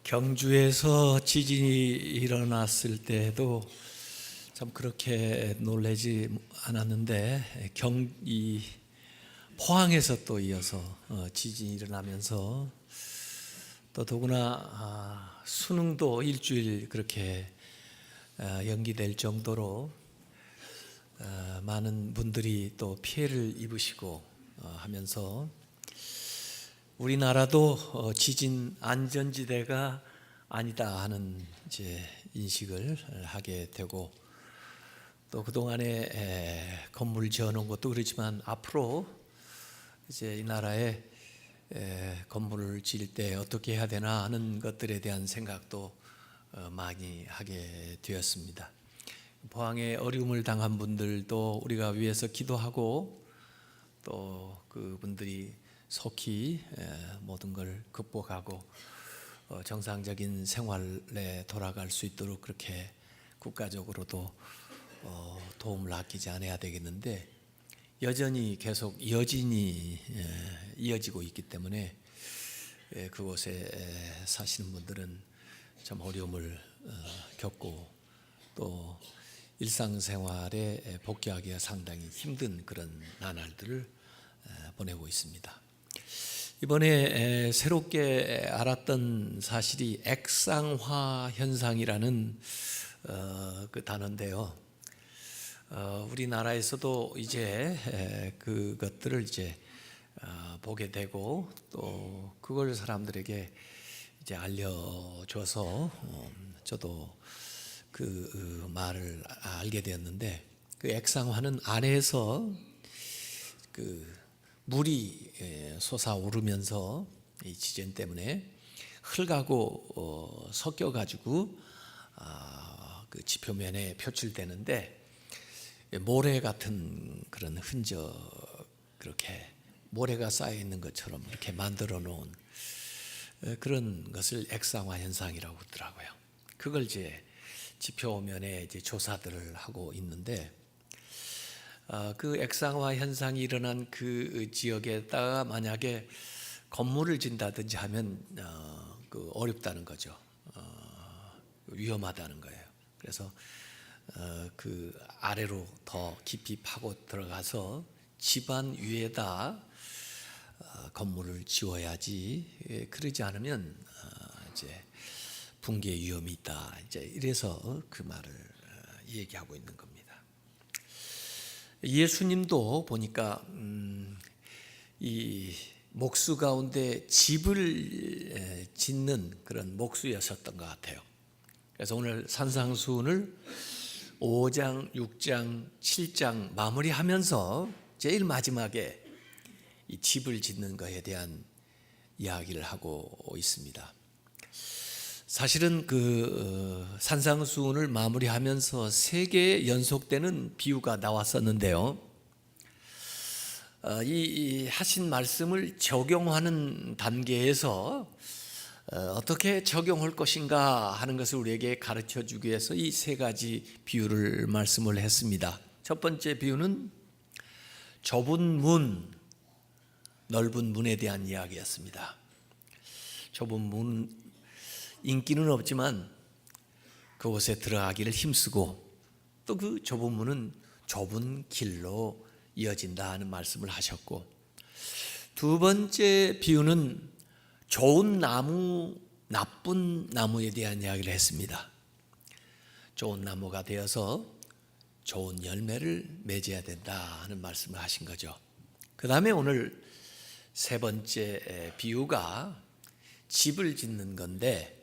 경주에서 지진이 일어났을 때도 참 그렇게 놀라지 않았는데 이 포항에서 또 이어서 지진이 일어나면서 또 더구나 수능도 일주일 그렇게 연기될 정도로 많은 분들이 또 피해를 입으시고 하면서 우리나라도 지진 안전지대가 아니다 하는 이제 인식을 하게 되고, 또 그동안에 건물 지어놓은 것도 그렇지만 앞으로 이제 이 나라에 건물을 지을 때 어떻게 해야 되나 하는 것들에 대한 생각도 많이 하게 되었습니다. 포항에 어려움을 당한 분들도 우리가 위해서 기도하고 또 그분들이 속히 모든 걸 극복하고 정상적인 생활에 돌아갈 수 있도록 그렇게 국가적으로도 도움을 아끼지 않아야 되겠는데, 여전히 계속 여진이 이어지고 있기 때문에 그곳에 사시는 분들은 참 어려움을 겪고 또 일상생활에 복귀하기가 상당히 힘든 그런 나날들을 보내고 있습니다. 이번에 새롭게 알았던 사실이 액상화 현상이라는 그 단어인데요. 우리나라에서도 이제 그것들을 이제 보게 되고 또 그걸 사람들에게 이제 알려줘서 저도 그 말을 알게 되었는데, 그 액상화는 안에서 그 물이 솟아오르면서 이 지진 때문에 흙하고 섞여가지고 그 지표면에 표출되는데, 모래 같은 그런 흔적, 그렇게 모래가 쌓여 있는 것처럼 이렇게 만들어 놓은 그런 것을 액상화 현상이라고 하더라고요. 그걸 이제 지표면에 이제 조사들을 하고 있는데, 그 액상화 현상이 일어난 그 지역에다가 만약에 건물을 짓는다든지 하면 그 어렵다는 거죠. 위험하다는 거예요. 그래서 그 아래로 더 깊이 파고 들어가서 집안 위에다 건물을 지어야지, 그러지 않으면 이제 붕괴 위험이 있다. 이제 이래서 그 말을 얘기하고 있는 겁니다. 예수님도 보니까 이 목수 가운데 집을 짓는 그런 목수였었던 것 같아요. 그래서 오늘 산상수훈을 5장, 6장, 7장 마무리하면서 제일 마지막에 이 집을 짓는 것에 대한 이야기를 하고 있습니다. 사실은 그 산상수훈을 마무리하면서 3개의 연속되는 비유가 나왔었는데요. 이 하신 말씀을 적용하는 단계에서 어떻게 적용할 것인가 하는 것을 우리에게 가르쳐 주기 위해서 이 3가지 비유를 말씀을 했습니다. 첫 번째 비유는 좁은 문, 넓은 문에 대한 이야기였습니다. 좁은 문, 인기는 없지만 그곳에 들어가기를 힘쓰고 또 그 좁은 문은 좁은 길로 이어진다 하는 말씀을 하셨고, 두 번째 비유는 좋은 나무, 나쁜 나무에 대한 이야기를 했습니다. 좋은 나무가 되어서 좋은 열매를 맺어야 된다 하는 말씀을 하신 거죠. 그 다음에 오늘 3번째 비유가 집을 짓는 건데,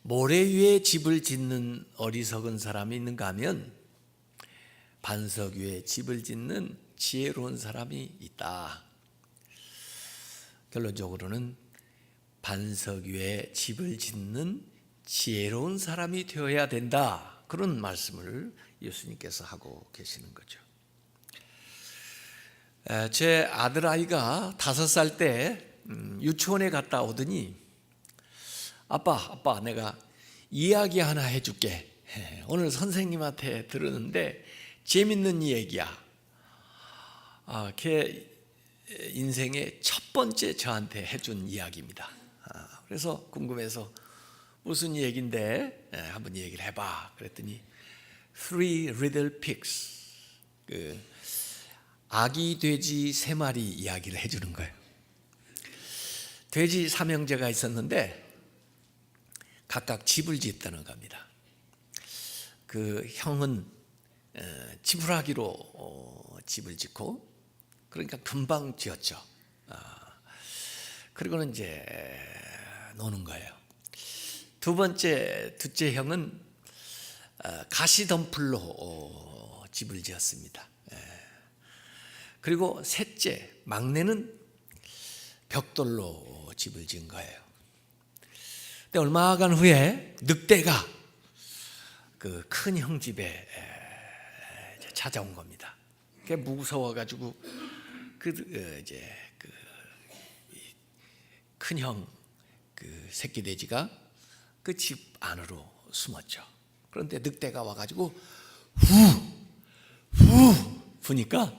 모래 위에 집을 짓는 어리석은 사람이 있는가 하면 반석 위에 집을 짓는 지혜로운 사람이 있다. 결론적으로는 반석 위에 집을 짓는 지혜로운 사람이 되어야 된다, 그런 말씀을 예수님께서 하고 계시는 거죠. 제 아들아이가 5살 때 유치원에 갔다 오더니 아빠 내가 이야기 하나 해줄게. 오늘 선생님한테 들었는데 재밌는 얘기야. 걔 인생의 첫 번째 저한테 해준 이야기입니다. 그래서 궁금해서 무슨 얘기인데 한번 얘기를 해봐. 그랬더니 Three Little Pigs, 그 아기 돼지 3마리 이야기를 해주는 거예요. 돼지 3형제가 있었는데 각각 집을 짓다는 겁니다. 그 형은 지푸라기로 집을 짓고, 그러니까 금방 지었죠. 그리고는 이제 노는 거예요. 둘째 형은 가시덤불로 집을 지었습니다. 그리고 셋째, 막내는 벽돌로 집을 지은 거예요. 근데 얼마간 후에 늑대가 그 큰 형 집에 찾아온 겁니다. 그게 무서워가지고 이제 그 큰 형 그 새끼 돼지가 그 집 안으로 숨었죠. 그런데 늑대가 와가지고 후 부니까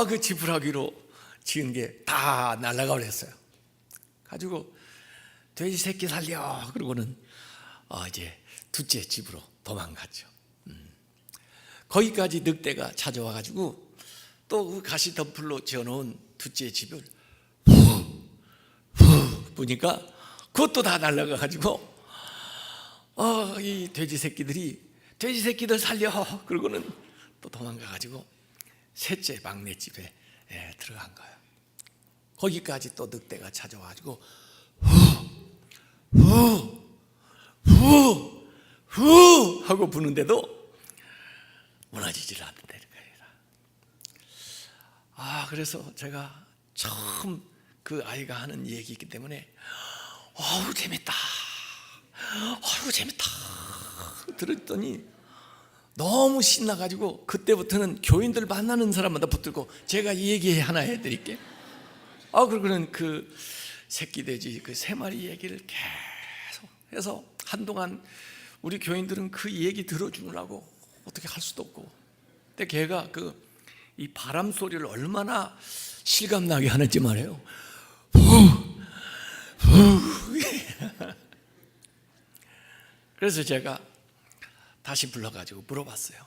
그 지푸라기로 지은 게 다 날아가 버렸어요. 가지고 돼지 새끼 살려 그러고는 이제 둘째 집으로 도망갔죠. 거기까지 늑대가 찾아와가지고 또 그 가시덤불로 지어놓은 둘째 집을 보니까 그것도 다 날아가가지고 이 돼지 새끼들 살려 그러고는 또 도망가가지고 셋째 막내 집에 들어간 거예요. 거기까지 또 늑대가 찾아와가지고 후 하고 부는데도 무너지질 않는다는 거예요. 그래서 제가 처음 그 아이가 하는 얘기이기 때문에 재밌다 들었더니 너무 신나가지고 그때부터는 교인들 만나는 사람마다 붙들고 제가 이 얘기 하나 해드릴게. 그러고는 그 새끼 돼지 그 3마리 얘기를 계속 해서 한동안 우리 교인들은 그 얘기 들어주느라고 어떻게 할 수도 없고, 근데 걔가 이 바람 소리를 얼마나 실감나게 하는지 말이에요. 그래서 제가 다시 불러가지고 물어봤어요.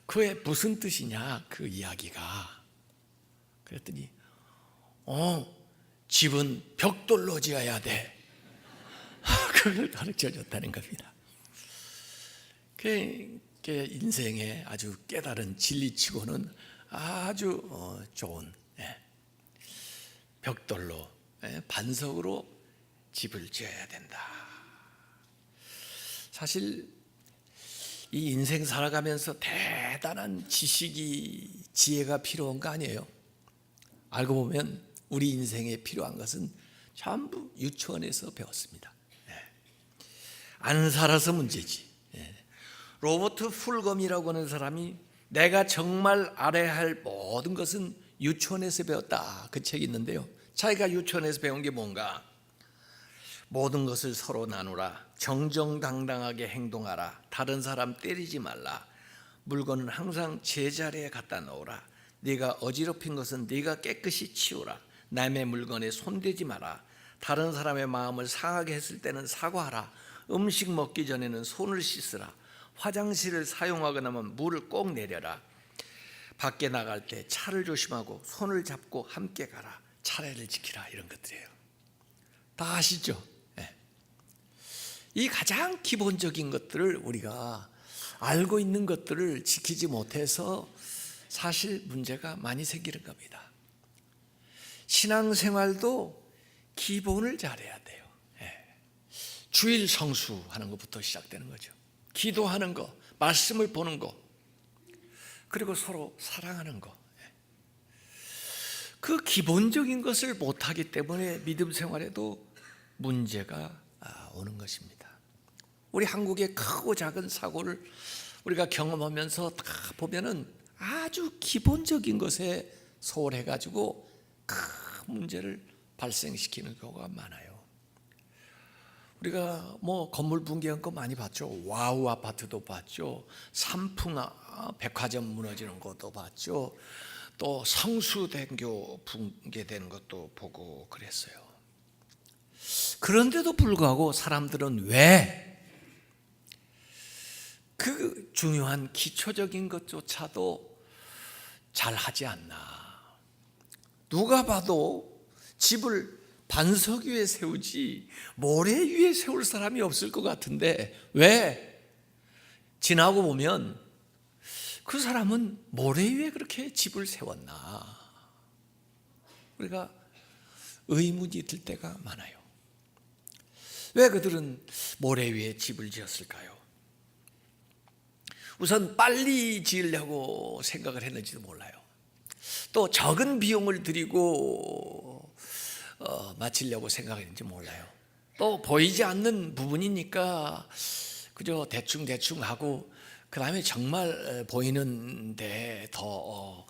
그게 무슨 뜻이냐 그 이야기가. 그랬더니 집은 벽돌로 지어야 돼. 그걸 가르쳐줬다는 겁니다. 그게 인생의 아주 깨달은 진리치고는 아주 좋은 벽돌로 반석으로 집을 지어야 된다. 사실 이 인생 살아가면서 대단한 지식이 지혜가 필요한 거 아니에요. 알고 보면 우리 인생에 필요한 것은 전부 유치원에서 배웠습니다. 안 살아서 문제지. 로버트 풀검이라고 하는 사람이 내가 정말 알아야 할 모든 것은 유치원에서 배웠다, 그 책이 있는데요. 자기가 유치원에서 배운 게 뭔가? 모든 것을 서로 나누라, 정정당당하게 행동하라, 다른 사람 때리지 말라, 물건은 항상 제자리에 갖다 놓으라, 네가 어지럽힌 것은 네가 깨끗이 치우라, 남의 물건에 손대지 마라, 다른 사람의 마음을 상하게 했을 때는 사과하라, 음식 먹기 전에는 손을 씻으라, 화장실을 사용하거나 하면 물을 꼭 내려라, 밖에 나갈 때 차를 조심하고 손을 잡고 함께 가라, 차례를 지키라, 이런 것들이에요. 다 아시죠? 이 가장 기본적인 것들을 우리가 알고 있는 것들을 지키지 못해서 사실 문제가 많이 생기는 겁니다. 신앙생활도 기본을 잘해야 돼요. 주일 성수하는 것부터 시작되는 거죠. 기도하는 거, 말씀을 보는 거, 그리고 서로 사랑하는 거. 그 기본적인 것을 못하기 때문에 믿음 생활에도 문제가 오는 것입니다. 우리 한국의 크고 작은 사고를 우리가 경험하면서 다 보면은 아주 기본적인 것에 소홀해가지고 큰 문제를 발생시키는 경우가 많아요. 우리가 건물 붕괴한 거 많이 봤죠. 와우 아파트도 봤죠. 삼풍 백화점 무너지는 것도 봤죠. 또 성수대교 붕괴되는 것도 보고 그랬어요. 그런데도 불구하고 사람들은 왜 그 중요한 기초적인 것조차도 잘 하지 않나? 누가 봐도 집을 반석 위에 세우지 모래 위에 세울 사람이 없을 것 같은데 왜 지나고 보면 그 사람은 모래 위에 그렇게 집을 세웠나? 우리가 의문이 들 때가 많아요. 왜 그들은 모래 위에 집을 지었을까요? 우선 빨리 지으려고 생각을 했는지도 몰라요. 또 적은 비용을 들이고 마치려고 생각했는지 몰라요. 또 보이지 않는 부분이니까 그저 대충 하고 그 다음에 정말 보이는데 더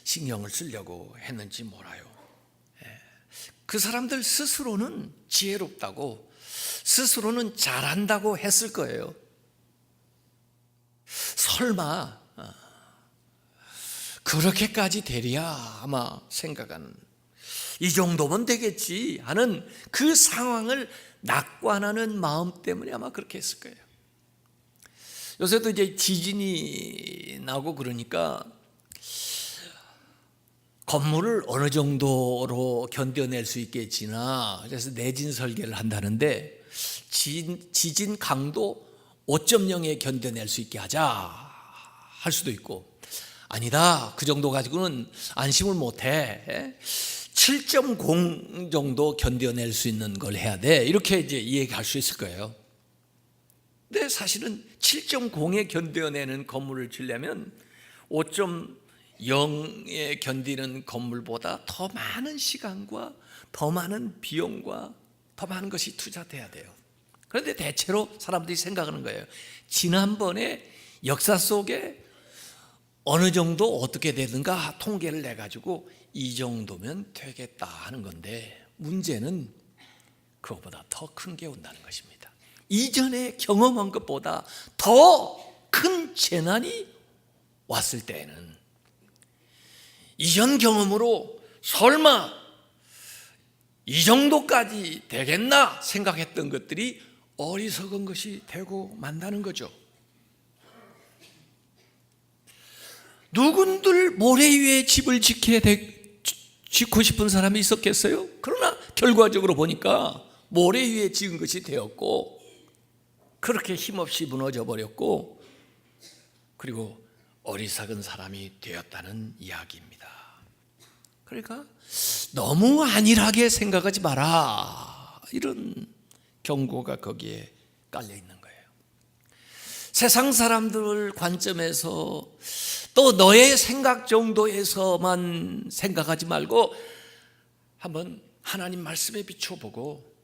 신경을 쓰려고 했는지 몰라요. 그 사람들 스스로는 지혜롭다고, 스스로는 잘한다고 했을 거예요. 설마 그렇게까지 되리야 아마 생각하는, 이 정도면 되겠지 하는 그 상황을 낙관하는 마음 때문에 아마 그렇게 했을 거예요. 요새도 이제 지진이 나고 그러니까 건물을 어느 정도로 견뎌낼 수 있겠지나, 그래서 내진 설계를 한다는데 지진 강도 5.0에 견뎌낼 수 있게 하자 할 수도 있고, 아니다 그 정도 가지고는 안심을 못해 7.0 정도 견뎌낼 수 있는 걸 해야 돼, 이렇게 이제 이야기할 수 있을 거예요. 근데 사실은 7.0에 견뎌내는 건물을 지으려면 5.0에 견디는 건물보다 더 많은 시간과 더 많은 비용과 더 많은 것이 투자돼야 돼요. 그런데 대체로 사람들이 생각하는 거예요. 지난번에 역사 속에 어느 정도 어떻게 되든가 통계를 내가지고 이 정도면 되겠다 하는 건데, 문제는 그것보다 더 큰 게 온다는 것입니다. 이전에 경험한 것보다 더 큰 재난이 왔을 때에는 이전 경험으로 설마 이 정도까지 되겠나 생각했던 것들이 어리석은 것이 되고 만다는 거죠. 누군들 모래 위에 집을 짓고 싶은 사람이 있었겠어요? 그러나 결과적으로 보니까 모래 위에 지은 것이 되었고, 그렇게 힘없이 무너져 버렸고, 그리고 어리석은 사람이 되었다는 이야기입니다. 그러니까 너무 안일하게 생각하지 마라, 이런 경고가 거기에 깔려 있는 거예요. 세상 사람들 관점에서 또 너의 생각 정도에서만 생각하지 말고 한번 하나님 말씀에 비춰보고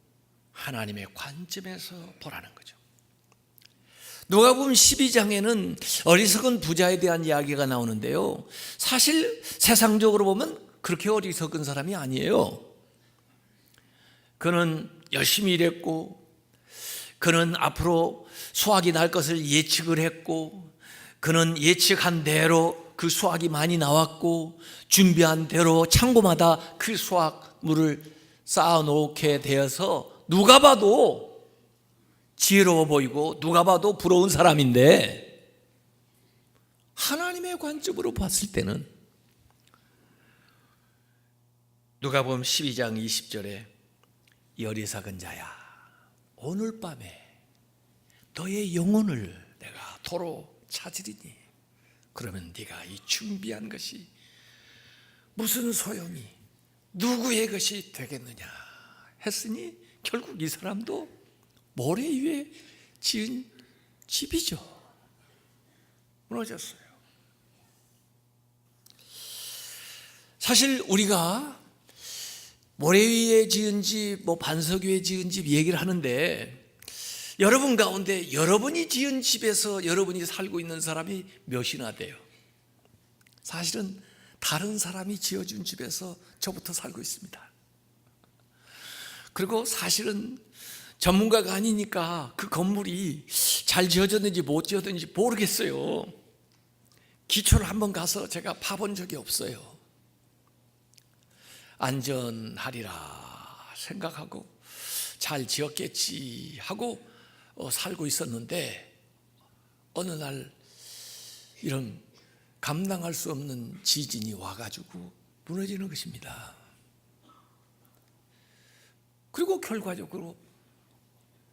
하나님의 관점에서 보라는 거죠. 누가복음 12장에는 어리석은 부자에 대한 이야기가 나오는데요, 사실 세상적으로 보면 그렇게 어리석은 사람이 아니에요. 그는 열심히 일했고, 그는 앞으로 수확이 날 것을 예측을 했고, 그는 예측한 대로 그 수확이 많이 나왔고, 준비한 대로 창고마다 그 수확물을 쌓아놓게 되어서 누가 봐도 지혜로워 보이고 누가 봐도 부러운 사람인데, 하나님의 관점으로 봤을 때는 누가복음 12장 20절에 이 어리석은 자야, 오늘 밤에 너의 영혼을 내가 도로 찾으리니 그러면 네가 이 준비한 것이 무슨 소용이, 누구의 것이 되겠느냐 했으니 결국 이 사람도 모래 위에 지은 집이죠. 무너졌어요. 사실 우리가 모래 위에 지은 집, 반석 위에 지은 집 얘기를 하는데, 여러분 가운데 여러분이 지은 집에서 여러분이 살고 있는 사람이 몇이나 돼요? 사실은 다른 사람이 지어준 집에서 저부터 살고 있습니다. 그리고 사실은 전문가가 아니니까 그 건물이 잘 지어졌는지 못 지어졌는지 모르겠어요. 기초를 한번 가서 제가 파본 적이 없어요. 안전하리라 생각하고 잘 지었겠지 하고 살고 있었는데 어느 날 이런 감당할 수 없는 지진이 와가지고 무너지는 것입니다. 그리고 결과적으로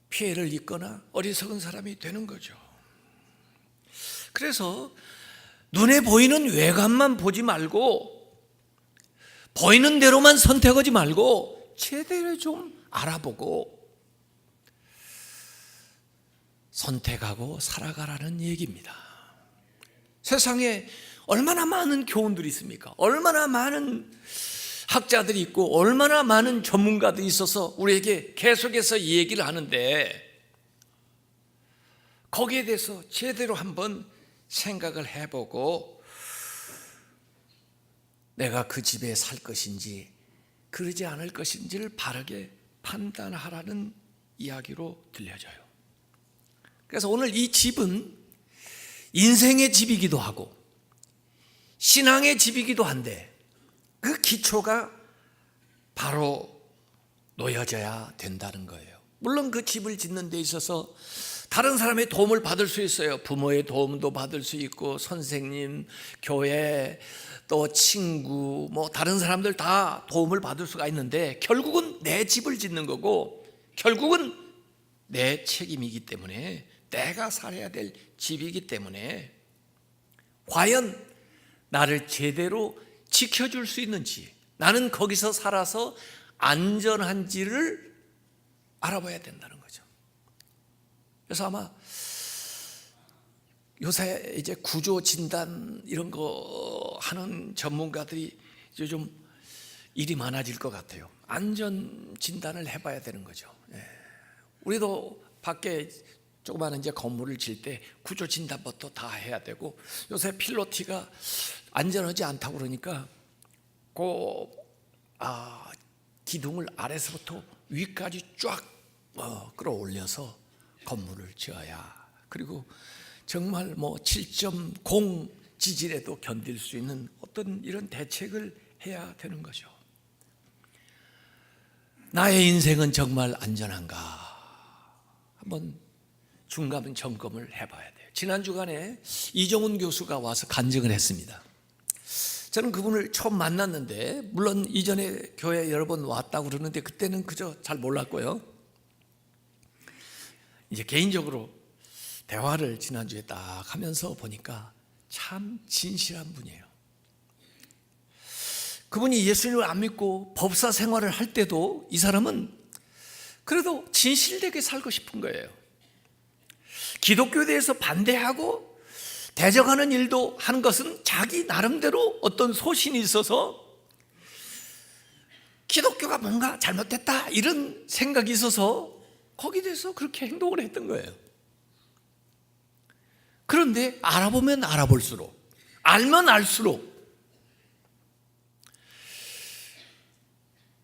피해를 입거나 어리석은 사람이 되는 거죠. 그래서 눈에 보이는 외관만 보지 말고 보이는 대로만 선택하지 말고 제대로 좀 알아보고 선택하고 살아가라는 얘기입니다. 세상에 얼마나 많은 교훈들이 있습니까? 얼마나 많은 학자들이 있고 얼마나 많은 전문가들이 있어서 우리에게 계속해서 이 얘기를 하는데 거기에 대해서 제대로 한번 생각을 해보고 내가 그 집에 살 것인지 그러지 않을 것인지를 바르게 판단하라는 이야기로 들려져요. 그래서 오늘 이 집은 인생의 집이기도 하고 신앙의 집이기도 한데 그 기초가 바로 놓여져야 된다는 거예요. 물론 그 집을 짓는 데 있어서 다른 사람의 도움을 받을 수 있어요. 부모의 도움도 받을 수 있고 선생님, 교회, 또 친구, 다른 사람들 다 도움을 받을 수가 있는데 결국은 내 집을 짓는 거고 결국은 내 책임이기 때문에 내가 살아야 될 집이기 때문에 과연 나를 제대로 지켜줄 수 있는지, 나는 거기서 살아서 안전한지를 알아봐야 된다는 거죠. 그래서 아마 요새 이제 구조 진단 이런 거 하는 전문가들이 이제 좀 일이 많아질 것 같아요. 안전 진단을 해봐야 되는 거죠. 우리도 밖에 조그마한 이제 건물을 질 때 구조 진단부터 다 해야 되고 요새 필로티가 안전하지 않다고 그러니까 기둥을 아래서부터 위까지 쫙 끌어올려서 건물을 지어야, 그리고 정말 7.0 지진에도 견딜 수 있는 어떤 이런 대책을 해야 되는 거죠. 나의 인생은 정말 안전한가 한번 중간 점검을 해봐야 돼요. 지난 주간에 이정훈 교수가 와서 간증을 했습니다. 저는 그분을 처음 만났는데 물론 이전에 교회 여러 번 왔다고 그러는데 그때는 그저 잘 몰랐고요. 이제 개인적으로 대화를 지난주에 딱 하면서 보니까 참 진실한 분이에요. 그분이 예수님을 안 믿고 법사 생활을 할 때도 이 사람은 그래도 진실되게 살고 싶은 거예요. 기독교에 대해서 반대하고 대적하는 일도 하는 것은 자기 나름대로 어떤 소신이 있어서 기독교가 뭔가 잘못됐다 이런 생각이 있어서 거기에 대해서 그렇게 행동을 했던 거예요. 그런데 알아보면 알아볼수록, 알면 알수록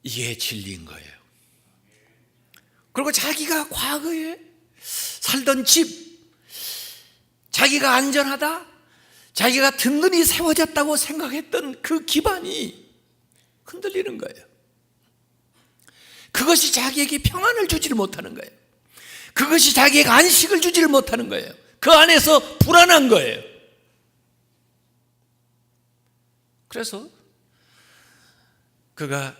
이게 진리인 거예요. 그리고 자기가 과거에 살던 집, 자기가 안전하다, 자기가 든든히 세워졌다고 생각했던 그 기반이 흔들리는 거예요. 그것이 자기에게 평안을 주지를 못하는 거예요. 그것이 자기에게 안식을 주지를 못하는 거예요. 그 안에서 불안한 거예요. 그래서 그가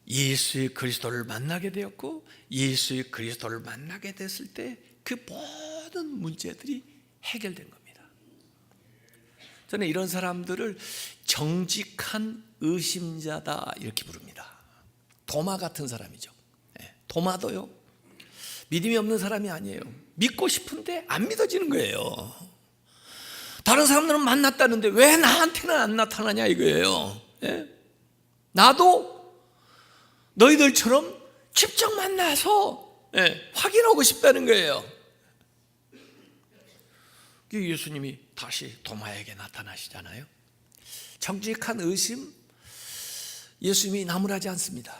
예수의 그리스도를 만나게 되었고 예수의 그리스도를 만나게 됐을 때 그 모든 문제들이 해결된 겁니다. 저는 이런 사람들을 정직한 의심자다 이렇게 부릅니다. 도마 같은 사람이죠. 도마도요, 믿음이 없는 사람이 아니에요. 믿고 싶은데 안 믿어지는 거예요. 다른 사람들은 만났다는데 왜 나한테는 안 나타나냐 이거예요. 나도 너희들처럼 직접 만나서 확인하고 싶다는 거예요. 예수님이 다시 도마에게 나타나시잖아요. 정직한 의심, 예수님이 나무라지 않습니다.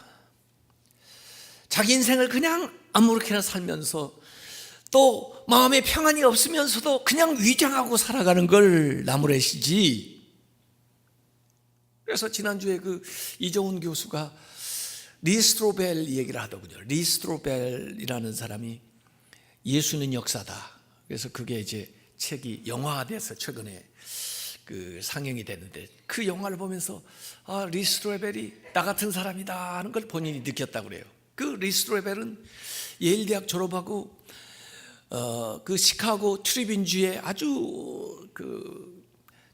자기 인생을 그냥 아무렇게나 살면서 또 마음에 평안이 없으면서도 그냥 위장하고 살아가는 걸 나무라시지. 그래서 지난주에 그 이정훈 교수가 리스트로벨 얘기를 하더군요. 리스트로벨이라는 사람이 예수는 역사다. 그래서 그게 이제 책이 영화화돼서 최근에 그 상영이 됐는데, 그 영화를 보면서 리스트로벨이 나 같은 사람이다 하는 걸 본인이 느꼈다고 그래요. 그 리스트로벨은 예일 대학 졸업하고 그 시카고 트리빈주의 아주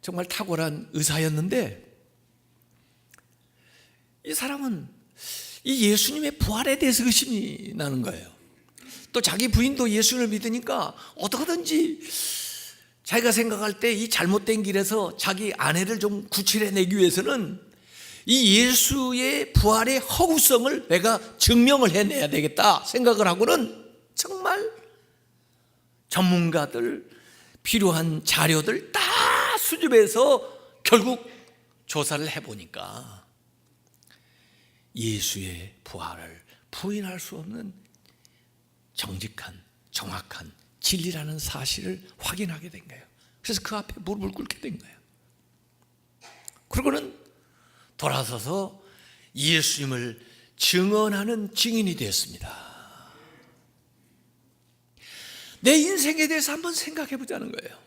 정말 탁월한 의사였는데, 이 사람은 이 예수님의 부활에 대해서 의심이 나는 거예요. 또 자기 부인도 예수를 믿으니까 어떻게든지 자기가 생각할 때 이 잘못된 길에서 자기 아내를 좀 구출해내기 위해서는 이 예수의 부활의 허구성을 내가 증명을 해내야 되겠다 생각을 하고는 정말 전문가들 필요한 자료들 다 수집해서 결국 조사를 해보니까 예수의 부활을 부인할 수 없는 정직한 정확한 진리라는 사실을 확인하게 된 거예요. 그래서 그 앞에 무릎을 꿇게 된 거예요. 그러고는 돌아서서 예수님을 증언하는 증인이 되었습니다. 내 인생에 대해서 한번 생각해 보자는 거예요.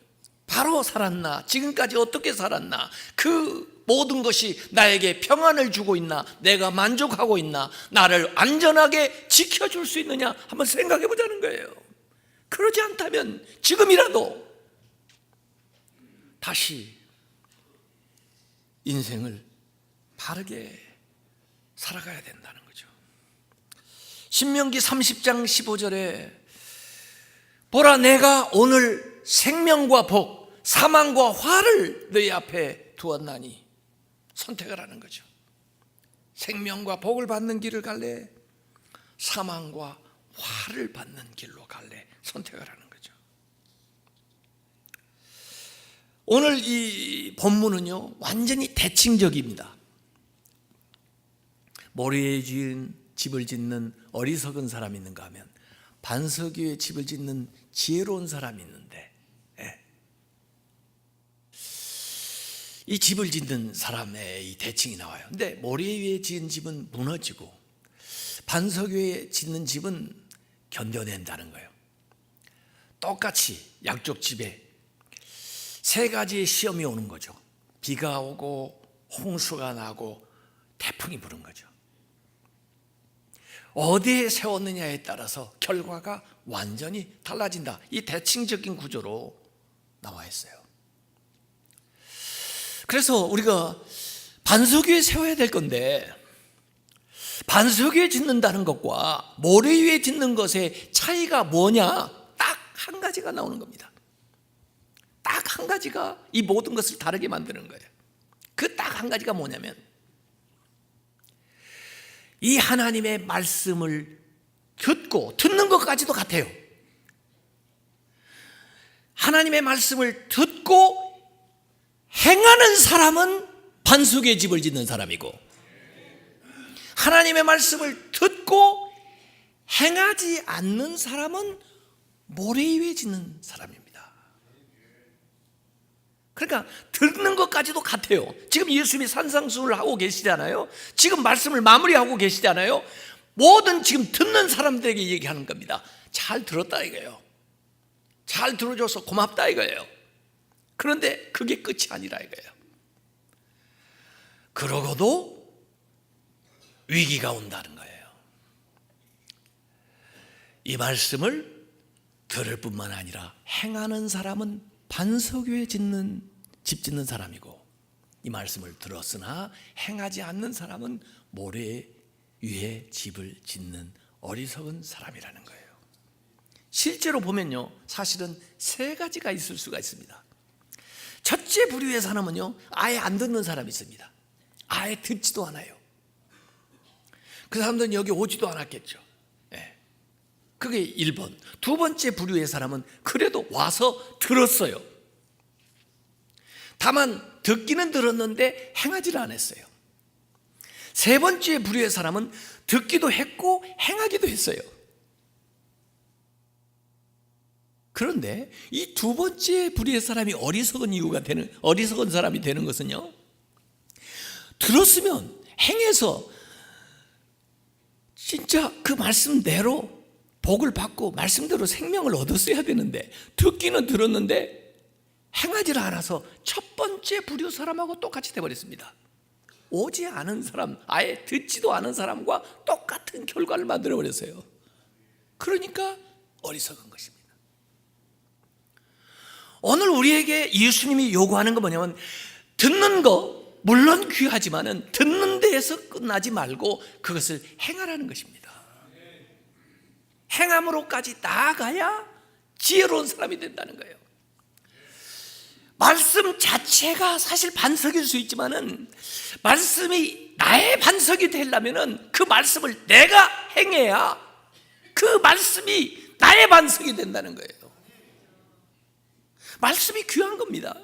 바로 살았나? 지금까지 어떻게 살았나? 그 모든 것이 나에게 평안을 주고 있나? 내가 만족하고 있나? 나를 안전하게 지켜줄 수 있느냐? 한번 생각해 보자는 거예요. 그러지 않다면 지금이라도 다시 인생을 바르게 살아가야 된다는 거죠. 신명기 30장 15절에 보라, 내가 오늘 생명과 복, 사망과 화를 너희 앞에 두었나니, 선택을 하는 거죠. 생명과 복을 받는 길을 갈래, 사망과 화를 받는 길로 갈래, 선택을 하는 거죠. 오늘 이 본문은요 완전히 대칭적입니다. 모래에 지은 집을 짓는 어리석은 사람이 있는가 하면 반석 위에 집을 짓는 지혜로운 사람이 있는데, 이 집을 짓는 사람의 이 대칭이 나와요. 근데 모래 위에 지은 집은 무너지고 반석 위에 짓는 집은 견뎌낸다는 거예요. 똑같이 양쪽 집에 세 가지의 시험이 오는 거죠. 비가 오고 홍수가 나고 태풍이 부는 거죠. 어디에 세웠느냐에 따라서 결과가 완전히 달라진다. 이 대칭적인 구조로 나와 있어요. 그래서 우리가 반석 위에 세워야 될 건데, 반석 위에 짓는다는 것과 모래 위에 짓는 것의 차이가 뭐냐? 딱 한 가지가 나오는 겁니다. 딱 한 가지가 이 모든 것을 다르게 만드는 거예요. 그 딱 한 가지가 뭐냐면, 이 하나님의 말씀을 듣는 것까지도 같아요. 하나님의 말씀을 듣고 행하는 사람은 반석의 집을 짓는 사람이고, 하나님의 말씀을 듣고 행하지 않는 사람은 모래 위에 짓는 사람입니다. 그러니까 듣는 것까지도 같아요. 지금 예수님이 산상수훈을 하고 계시잖아요. 지금 말씀을 마무리하고 계시잖아요. 모든 지금 듣는 사람들에게 얘기하는 겁니다. 잘 들었다 이거예요. 잘 들어줘서 고맙다 이거예요. 그런데 그게 끝이 아니라 이거예요. 그러고도 위기가 온다는 거예요. 이 말씀을 들을 뿐만 아니라 행하는 사람은 반석 위에 집 짓는 사람이고, 이 말씀을 들었으나 행하지 않는 사람은 모래 위에 집을 짓는 어리석은 사람이라는 거예요. 실제로 보면요, 사실은 세 가지가 있을 수가 있습니다. 첫째 부류의 사람은요, 아예 안 듣는 사람이 있습니다. 아예 듣지도 않아요. 그 사람들은 여기 오지도 않았겠죠. 그게 1번. 두 번째 부류의 사람은 그래도 와서 들었어요. 다만 듣기는 들었는데 행하지를 않았어요. 세 번째 부류의 사람은 듣기도 했고 행하기도 했어요. 그런데 이 두 번째 부류의 사람이 어리석은 사람이 되는 것은요, 들었으면 행해서 진짜 그 말씀대로 복을 받고 말씀대로 생명을 얻었어야 되는데 듣기는 들었는데 행하지를 않아서 첫 번째 불효 사람하고 똑같이 돼버렸습니다. 오지 않은 사람, 아예 듣지도 않은 사람과 똑같은 결과를 만들어버렸어요. 그러니까 어리석은 것입니다. 오늘 우리에게 예수님이 요구하는 건 뭐냐면 듣는 거 물론 귀하지만은 듣는 데에서 끝나지 말고 그것을 행하라는 것입니다. 행함으로까지 나아가야 지혜로운 사람이 된다는 거예요. 말씀 자체가 사실 반석일 수 있지만은 말씀이 나의 반석이 되려면은 그 말씀을 내가 행해야 그 말씀이 나의 반석이 된다는 거예요. 말씀이 귀한 겁니다.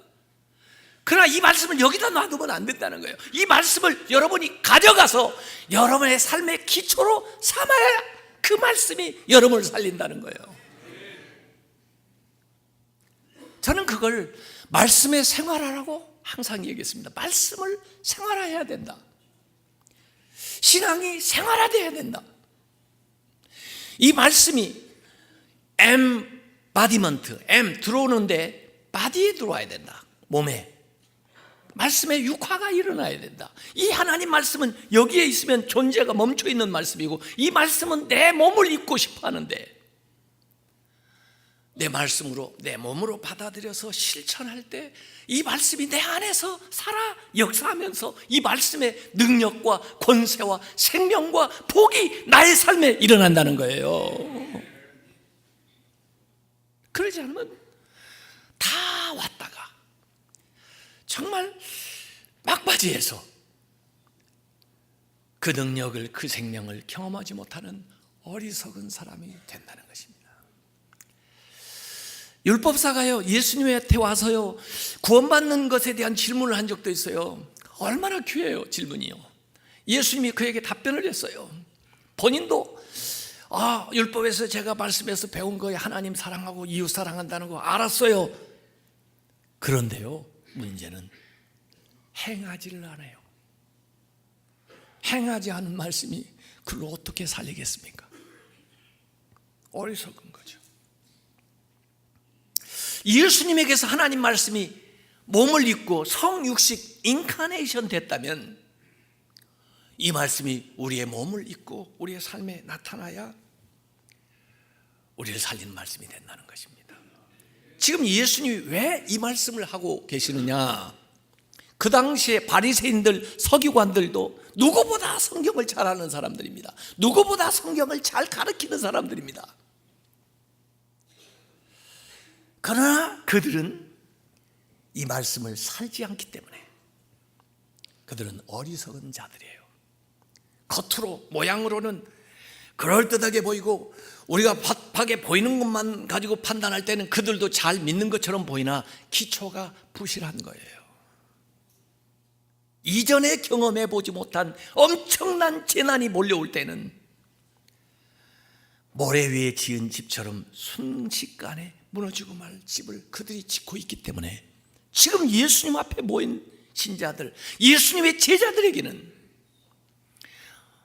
그러나 이 말씀을 여기다 놔두면 안 된다는 거예요. 이 말씀을 여러분이 가져가서 여러분의 삶의 기초로 삼아야 그 말씀이 여러분을 살린다는 거예요. 저는 그걸 말씀의 생활하라고 항상 얘기했습니다. 말씀을 생활해야 된다. 신앙이 생활화돼야 된다. 이 말씀이 엠바디먼트, 들어오는데 바디에 들어와야 된다. 몸에. 말씀의 육화가 일어나야 된다. 이 하나님 말씀은 여기에 있으면 존재가 멈춰 있는 말씀이고 이 말씀은 내 몸을 입고 싶어 하는데 내 말씀으로 내 몸으로 받아들여서 실천할 때 이 말씀이 내 안에서 살아 역사하면서 이 말씀의 능력과 권세와 생명과 복이 나의 삶에 일어난다는 거예요. 그러지 않으면 다 왔다가 정말 막바지에서 그 능력을 그 생명을 경험하지 못하는 어리석은 사람이 된다는 것입니다. 율법사가요 예수님한테 와서요 구원받는 것에 대한 질문을 한 적도 있어요. 얼마나 귀해요 질문이요. 예수님이 그에게 답변을 했어요. 본인도 율법에서 제가 말씀에서 배운 거에 하나님 사랑하고 이웃 사랑한다는 거 알았어요. 그런데요 문제는 행하지를 않아요. 행하지 않은 말씀이 그걸 어떻게 살리겠습니까? 어리석은 거죠. 예수님에게서 하나님 말씀이 몸을 입고 성육식 인카네이션 됐다면 이 말씀이 우리의 몸을 입고 우리의 삶에 나타나야 우리를 살리는 말씀이 된다는 것입니다. 지금 예수님이 왜 이 말씀을 하고 계시느냐? 그 당시에 바리새인들, 서기관들도 누구보다 성경을 잘 아는 사람들입니다. 누구보다 성경을 잘 가르치는 사람들입니다. 그러나 그들은 이 말씀을 살지 않기 때문에 그들은 어리석은 자들이에요. 겉으로 모양으로는 그럴듯하게 보이고 우리가 팍팍하게 보이는 것만 가지고 판단할 때는 그들도 잘 믿는 것처럼 보이나 기초가 부실한 거예요. 이전에 경험해 보지 못한 엄청난 재난이 몰려올 때는 모래 위에 지은 집처럼 순식간에 무너지고 말 집을 그들이 짓고 있기 때문에 지금 예수님 앞에 모인 신자들, 예수님의 제자들에게는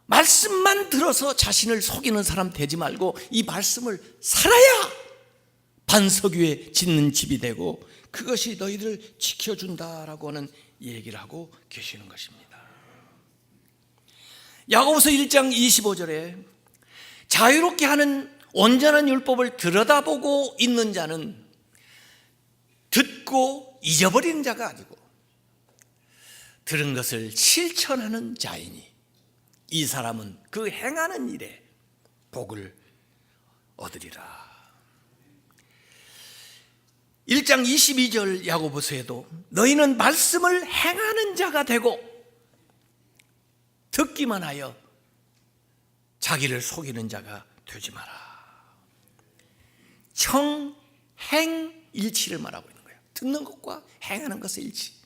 말씀만 들어서 자신을 속이는 사람 되지 말고 이 말씀을 살아야 반석 위에 짓는 집이 되고 그것이 너희들을 지켜준다라고 하는 얘기를 하고 계시는 것입니다. 야고보서 1장 25절에 자유롭게 하는 온전한 율법을 들여다보고 있는 자는 듣고 잊어버리는 자가 아니고 들은 것을 실천하는 자이니 이 사람은 그 행하는 일에 복을 얻으리라. 1장 22절 야고보서에도 너희는 말씀을 행하는 자가 되고 듣기만 하여 자기를 속이는 자가 되지 마라. 청행일치를 말하고 있는 거예요. 듣는 것과 행하는 것의 일치,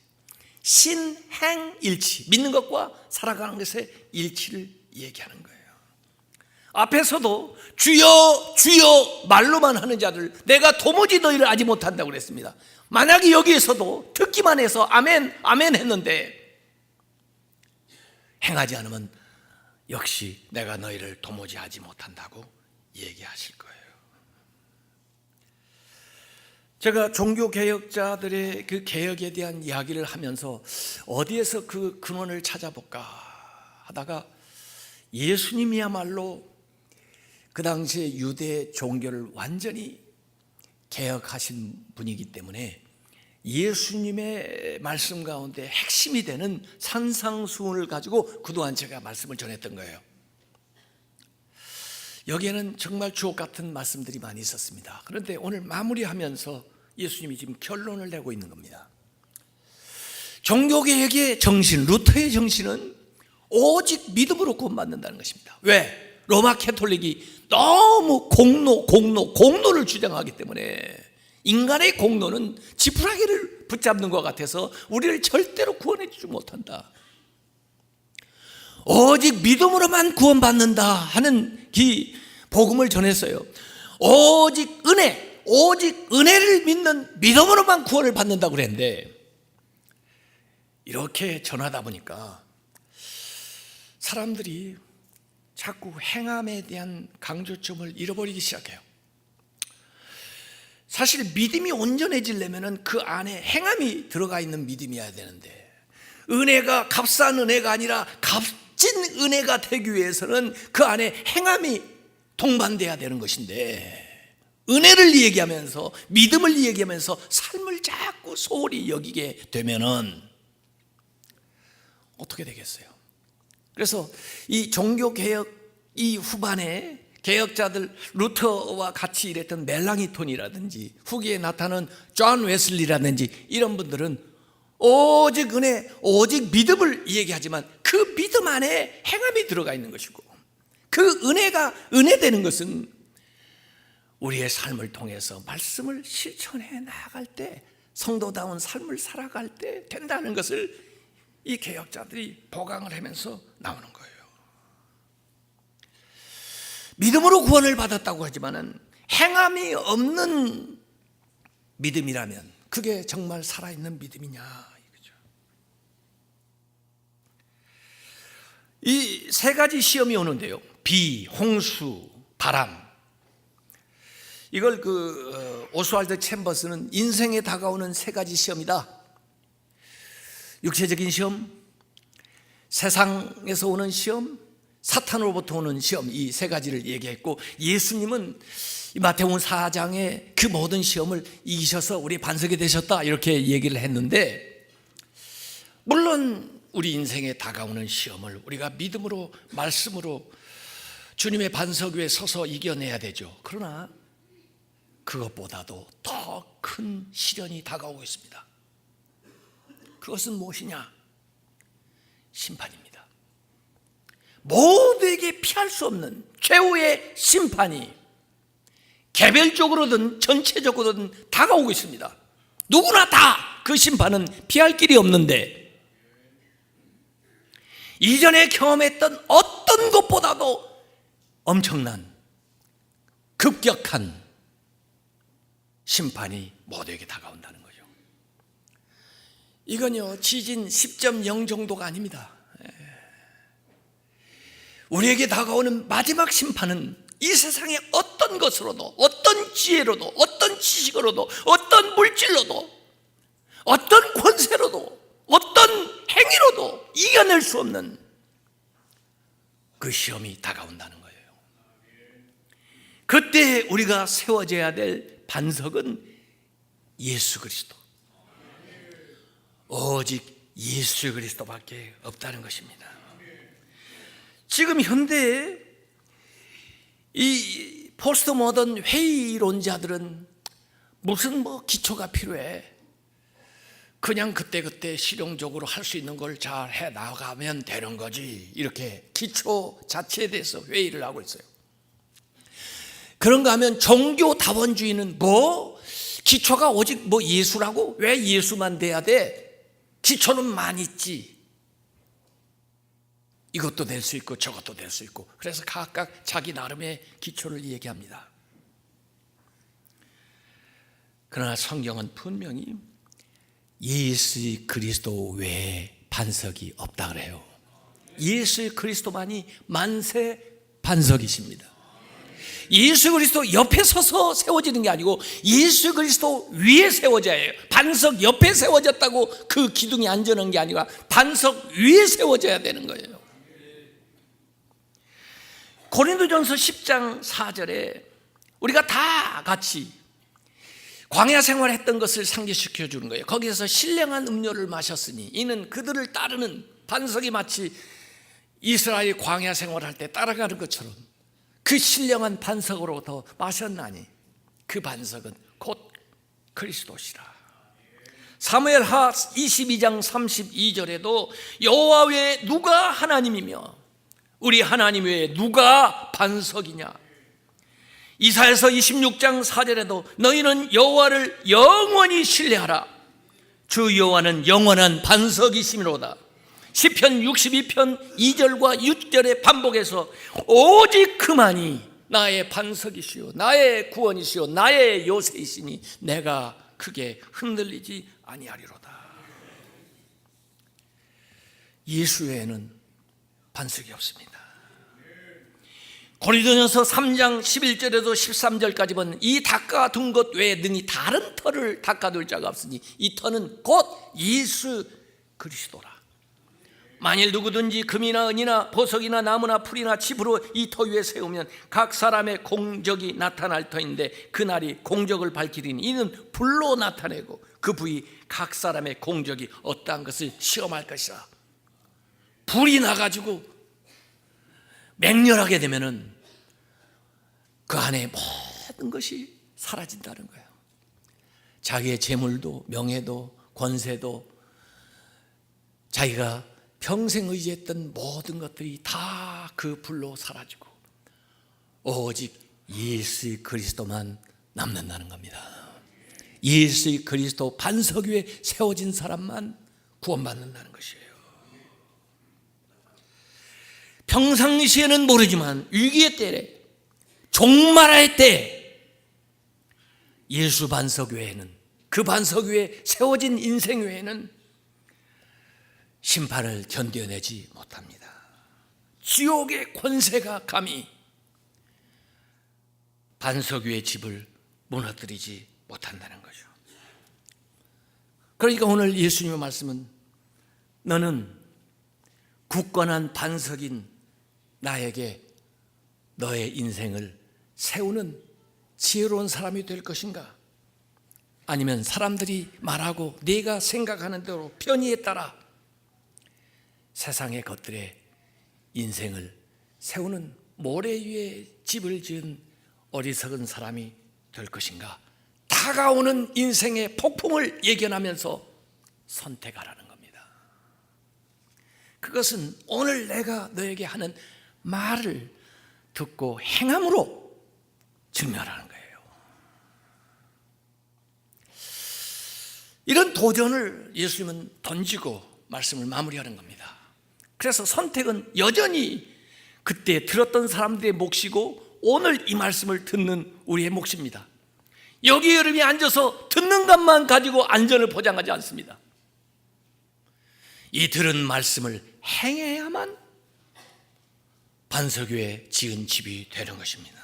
신행일치, 믿는 것과 살아가는 것의 일치를 얘기하는 거예요. 앞에서도 주여 주여 말로만 하는 자들 내가 도무지 너희를 알지 못한다고 그랬습니다. 만약에 여기에서도 듣기만 해서 아멘 아멘 했는데 행하지 않으면 역시 내가 너희를 도무지 하지 못한다고 얘기하실 거예요. 제가 종교개혁자들의 그 개혁에 대한 이야기를 하면서 어디에서 그 근원을 찾아볼까 하다가 예수님이야말로 그 당시에 유대 종교를 완전히 개혁하신 분이기 때문에 예수님의 말씀 가운데 핵심이 되는 산상수훈을 가지고 그동안 제가 말씀을 전했던 거예요. 여기에는 정말 주옥 같은 말씀들이 많이 있었습니다. 그런데 오늘 마무리하면서 예수님이 지금 결론을 내고 있는 겁니다. 종교개혁의 정신, 루터의 정신은 오직 믿음으로 구원받는다는 것입니다. 왜? 로마 캐톨릭이 너무 공로를 주장하기 때문에 인간의 공로는 지푸라기를 붙잡는 것 같아서 우리를 절대로 구원해 주지 못한다. 오직 믿음으로만 구원받는다 하는 이 복음을 전했어요. 오직 은혜를 믿는 믿음으로만 구원을 받는다고 그랬는데, 이렇게 전하다 보니까 사람들이 자꾸 행함에 대한 강조점을 잃어버리기 시작해요. 사실 믿음이 온전해지려면 그 안에 행함이 들어가 있는 믿음이어야 되는데, 은혜가 값싼 은혜가 아니라 값진 은혜가 되기 위해서는 그 안에 행함이 동반돼야 되는 것인데, 은혜를 얘기하면서 믿음을 얘기하면서 삶을 자꾸 소홀히 여기게 되면은 어떻게 되겠어요? 그래서 이 종교개혁 이 후반에 개혁자들 루터와 같이 일했던 멜랑이톤이라든지 후기에 나타난 존 웨슬리라든지 이런 분들은 오직 은혜, 오직 믿음을 얘기하지만 그 믿음 안에 행함이 들어가 있는 것이고, 그 은혜가 은혜되는 것은 우리의 삶을 통해서 말씀을 실천해 나아갈 때, 성도다운 삶을 살아갈 때 된다는 것을 이 개혁자들이 보강을 하면서 나오는 거예요. 믿음으로 구원을 받았다고 하지만은 행함이 없는 믿음이라면 그게 정말 살아있는 믿음이냐 이거죠. 이 세 가지 시험이 오는데요. 비, 홍수, 바람. 이걸 오스왈드 챔버스는 인생에 다가오는 세 가지 시험이다. 육체적인 시험, 세상에서 오는 시험, 사탄으로부터 오는 시험, 이 세 가지를 얘기했고, 예수님은 마태복음 4장에 그 모든 시험을 이기셔서 우리 반석이 되셨다 이렇게 얘기를 했는데, 물론 우리 인생에 다가오는 시험을 우리가 믿음으로 말씀으로 주님의 반석 위에 서서 이겨내야 되죠. 그러나 그것보다도 더 큰 시련이 다가오고 있습니다. 그것은 무엇이냐? 심판입니다. 모두에게 피할 수 없는 최후의 심판이 개별적으로든 전체적으로든 다가오고 있습니다. 누구나 다 그 심판은 피할 길이 없는데, 이전에 경험했던 어떤 것보다도 엄청난 급격한 심판이 모두에게 다가온다는 거죠. 이건요, 지진 10.0 정도가 아닙니다. 우리에게 다가오는 마지막 심판은 이 세상의 어떤 것으로도, 어떤 지혜로도, 어떤 지식으로도, 어떤 물질로도, 어떤 권세로도, 어떤 행위로도 이겨낼 수 없는 그 시험이 다가온다는 거예요. 그때 우리가 세워져야 될 반석은 예수 그리스도, 오직 예수 그리스도밖에 없다는 것입니다. 지금 현대에 이 포스트 모던 회의론자들은 무슨 기초가 필요해, 그냥 그때그때 실용적으로 할 수 있는 걸 잘 해 나가면 되는 거지, 이렇게 기초 자체에 대해서 회의를 하고 있어요. 그런가 하면 종교다원주의는 기초가 오직 예수라고? 왜 예수만 돼야 돼? 기초는 많이 있지. 이것도 될 수 있고 저것도 될 수 있고, 그래서 각각 자기 나름의 기초를 얘기합니다. 그러나 성경은 분명히 예수 그리스도 외에 반석이 없다 그래요. 예수 그리스도만이 만세 반석이십니다. 예수 그리스도 옆에 서서 세워지는 게 아니고 예수 그리스도 위에 세워져야 해요. 반석 옆에 세워졌다고 그 기둥이 안전한 게 아니라 반석 위에 세워져야 되는 거예요. 고린도전서 10장 4절에 우리가 다 같이 광야 생활했던 것을 상기시켜 주는 거예요. 거기에서 신령한 음료를 마셨으니 이는 그들을 따르는 반석이 마치 이스라엘 광야 생활할 때 따라가는 것처럼 그 신령한 반석으로부터 마셨나니 그 반석은 곧 그리스도시라. 사무엘하 22장 32절에도 여호와 외에 누가 하나님이며 우리 하나님 외에 누가 반석이냐. 이사야서 26장 4절에도 너희는 여호와를 영원히 신뢰하라. 주 여호와는 영원한 반석이시미로다. 시편 62편 2절과 6절에 반복해서 오직 그만이 나의 반석이시요 나의 구원이시요 나의 요새이시니 내가 크게 흔들리지 아니하리로다. 예수 외에는 반석이 없습니다. 고린도전서 3장 11절에도 13절까지 보면 이 닦아둔 것 외에 능히 다른 터를 닦아둘 자가 없으니 이 터는 곧 예수 그리스도라. 만일 누구든지 금이나 은이나 보석이나 나무나 풀이나 칩으로 이 터 위에 세우면 각 사람의 공적이 나타날 터인데 그날이 공적을 밝히리니 이는 불로 나타내고 그 부위 각 사람의 공적이 어떠한 것을 시험할 것이라. 불이 나가지고 맹렬하게 되면은 그 안에 모든 것이 사라진다는 거예요. 자기의 재물도 명예도 권세도 자기가 평생 의지했던 모든 것들이 다 그 불로 사라지고 오직 예수 그리스도만 남는다는 겁니다. 예수 그리스도 반석 위에 세워진 사람만 구원받는다는 것이에요. 평상시에는 모르지만 위기의 때에 종말의 때에 예수 반석 외에는 그 반석 위에 세워진 인생 외에는 심판을 견뎌내지 못합니다. 지옥의 권세가 감히 반석 위의 집을 무너뜨리지 못한다는 거죠. 그러니까 오늘 예수님의 말씀은 너는 굳건한 반석인 나에게 너의 인생을 세우는 지혜로운 사람이 될 것인가? 아니면 사람들이 말하고 네가 생각하는 대로 편의에 따라 세상의 것들에 인생을 세우는 모래 위에 집을 지은 어리석은 사람이 될 것인가? 다가오는 인생의 폭풍을 예견하면서 선택하라는 겁니다. 그것은 오늘 내가 너에게 하는 말을 듣고 행함으로 증명하는 거예요. 이런 도전을 예수님은 던지고 말씀을 마무리하는 겁니다. 그래서 선택은 여전히 그때 들었던 사람들의 몫이고 오늘 이 말씀을 듣는 우리의 몫입니다. 여기 여러분이 앉아서 듣는 것만 가지고 안전을 보장하지 않습니다. 이 들은 말씀을 행해야만 반석 위에 지은 집이 되는 것입니다.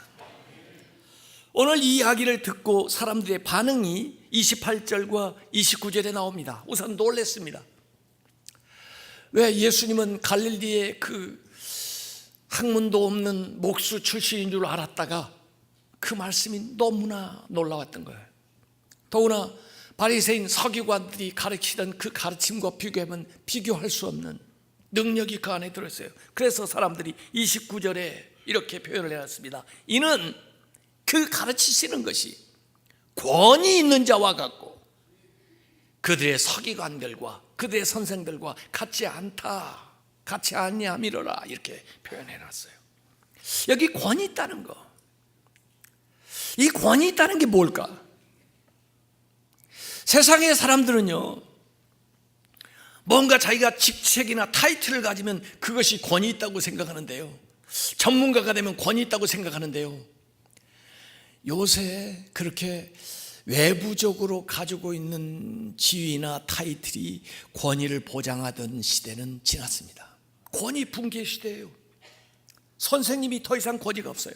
오늘 이 이야기를 듣고 사람들의 반응이 28절과 29절에 나옵니다. 우선 놀랐습니다. 왜 예수님은 갈릴리의 그 학문도 없는 목수 출신인 줄 알았다가 그 말씀이 너무나 놀라웠던 거예요. 더구나 바리새인 서기관들이 가르치던 그 가르침과 비교하면 비교할 수 없는 능력이 그 안에 들어있어요. 그래서 사람들이 29절에 이렇게 표현을 해놨습니다. 이는 그 가르치시는 것이 권위 있는 자와 같고 그들의 서기관들과 그들의 선생들과 같지 않다, 같이 아니함이로라 이렇게 표현해놨어요. 여기 권위 있다는 거, 이 권위 있다는 게 뭘까? 세상의 사람들은요, 뭔가 자기가 직책이나 타이틀을 가지면 그것이 권위 있다고 생각하는데요, 전문가가 되면 권위 있다고 생각하는데요, 요새 그렇게 외부적으로 가지고 있는 지위나 타이틀이 권위를 보장하던 시대는 지났습니다. 권위 붕괴 시대예요. 선생님이 더 이상 권위가 없어요.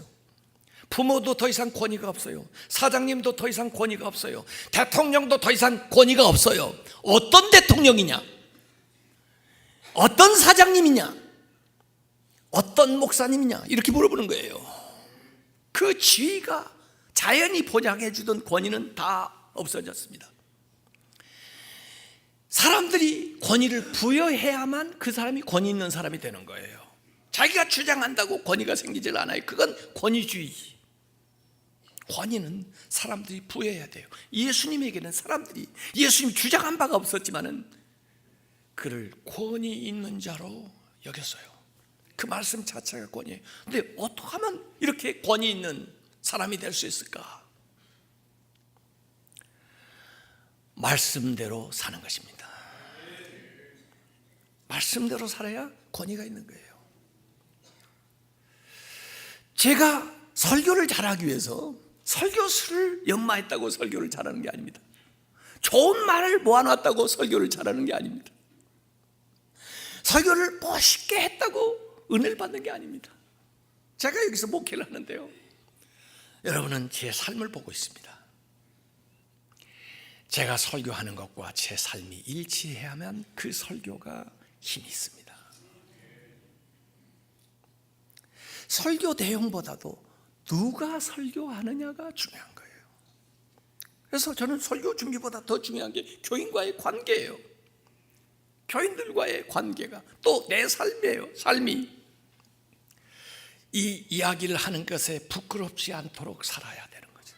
부모도 더 이상 권위가 없어요. 사장님도 더 이상 권위가 없어요. 대통령도 더 이상 권위가 없어요. 어떤 대통령이냐? 어떤 사장님이냐? 어떤 목사님이냐? 이렇게 물어보는 거예요. 그 지위가 자연이 보장해 주던 권위는 다 없어졌습니다. 사람들이 권위를 부여해야만 그 사람이 권위 있는 사람이 되는 거예요. 자기가 주장한다고 권위가 생기질 않아요. 그건 권위주의. 권위는 사람들이 부여해야 돼요. 예수님에게는 사람들이, 예수님이 주장한 바가 없었지만은 그를 권위 있는 자로 여겼어요. 그 말씀 자체가 권위예요. 근데 어떻게 하면 이렇게 권위 있는 사람이 될 수 있을까? 말씀대로 사는 것입니다. 말씀대로 살아야 권위가 있는 거예요. 제가 설교를 잘하기 위해서 설교수를 연마했다고 설교를 잘하는 게 아닙니다. 좋은 말을 모아놨다고 설교를 잘하는 게 아닙니다. 설교를 멋있게 했다고 은혜를 받는 게 아닙니다. 제가 여기서 목회를 하는데요, 여러분은 제 삶을 보고 있습니다. 제가 설교하는 것과 제 삶이 일치해야만 그 설교가 힘이 있습니다. 설교 내용보다도 누가 설교하느냐가 중요한 거예요. 그래서 저는 설교 준비보다 더 중요한 게 교인과의 관계예요. 교인들과의 관계가 또 내 삶이에요. 삶이 이 이야기를 하는 것에 부끄럽지 않도록 살아야 되는 거죠.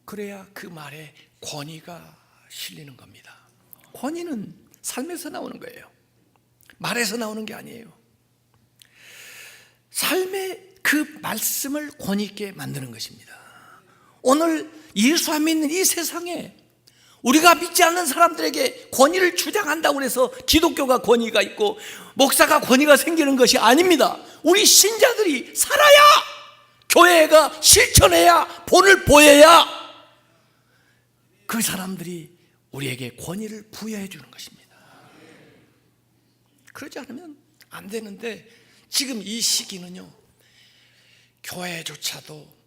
그래야 그 말에 권위가 실리는 겁니다. 권위는 삶에서 나오는 거예요. 말에서 나오는 게 아니에요. 삶의 그 말씀을 권위 있게 만드는 것입니다. 오늘 예수 안 믿는 이 세상에 우리가 믿지 않는 사람들에게 권위를 주장한다고 해서 기독교가 권위가 있고 목사가 권위가 생기는 것이 아닙니다. 우리 신자들이 살아야, 교회가 실천해야, 본을 보여야 그 사람들이 우리에게 권위를 부여해 주는 것입니다. 그러지 않으면 안 되는데, 지금 이 시기는요, 교회조차도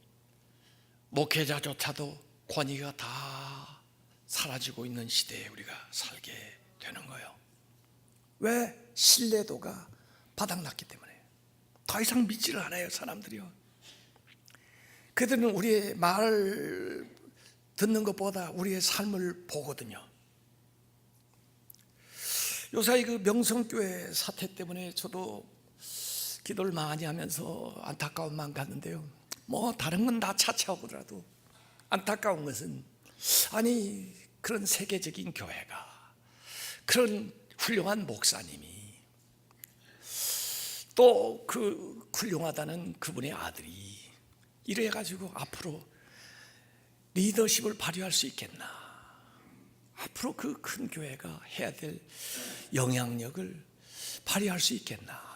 목회자조차도 권위가 다 사라지고 있는 시대에 우리가 살게 되는 거예요. 왜? 신뢰도가 바닥났기 때문에. 더 이상 믿지를 않아요, 사람들이요. 그들은 우리의 말을 듣는 것보다 우리의 삶을 보거든요. 요사이 그 명성교회 사태 때문에 저도 기도를 많이 하면서 안타까운 마음 갔는데요, 뭐 다른 건 다 차치하고더라도 안타까운 것은, 아니 그런 세계적인 교회가, 그런 훌륭한 목사님이, 또 그 훌륭하다는 그분의 아들이 이래가지고 앞으로 리더십을 발휘할 수 있겠나, 앞으로 그 큰 교회가 해야 될 영향력을 발휘할 수 있겠나,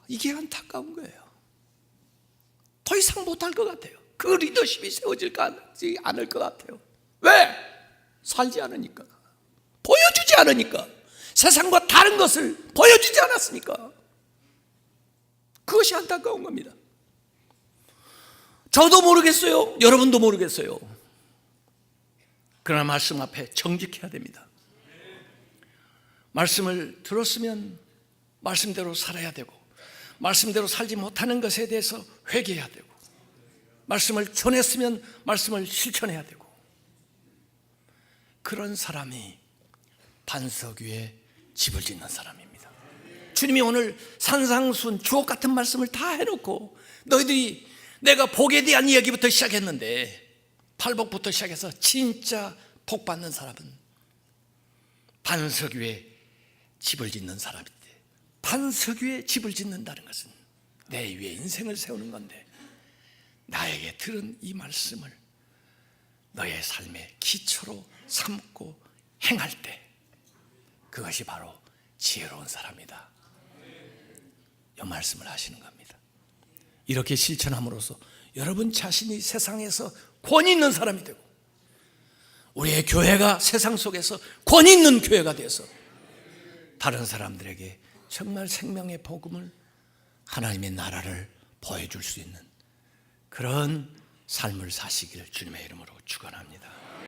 이게 안타까운 거예요. 더 이상 못할 것 같아요. 그 리더십이 세워지지 않을 것 같아요. 왜? 살지 않으니까, 보여주지 않으니까, 세상과 다른 것을 보여주지 않았으니까. 그것이 안타까운 겁니다. 저도 모르겠어요. 여러분도 모르겠어요. 그러나 말씀 앞에 정직해야 됩니다. 말씀을 들었으면 말씀대로 살아야 되고, 말씀대로 살지 못하는 것에 대해서 회개해야 되고, 말씀을 전했으면 말씀을 실천해야 되고, 그런 사람이 반석 위에 집을 짓는 사람입니다. 주님이 오늘 산상순 주옥 같은 말씀을 다 해놓고, 너희들이, 내가 복에 대한 이야기부터 시작했는데 팔복부터 시작해서 진짜 복 받는 사람은 반석 위에 집을 짓는 사람인데, 반석 위에 집을 짓는다는 것은 내 위에 인생을 세우는 건데, 나에게 들은 이 말씀을 너의 삶의 기초로 삼고 행할 때, 그것이 바로 지혜로운 사람이다, 이 말씀을 하시는 겁니다. 이렇게 실천함으로써 여러분 자신이 세상에서 권위 있는 사람이 되고, 우리의 교회가 세상 속에서 권위 있는 교회가 돼서 다른 사람들에게 정말 생명의 복음을, 하나님의 나라를 보여줄 수 있는 그런 삶을 사시기를 주님의 이름으로 축원합니다.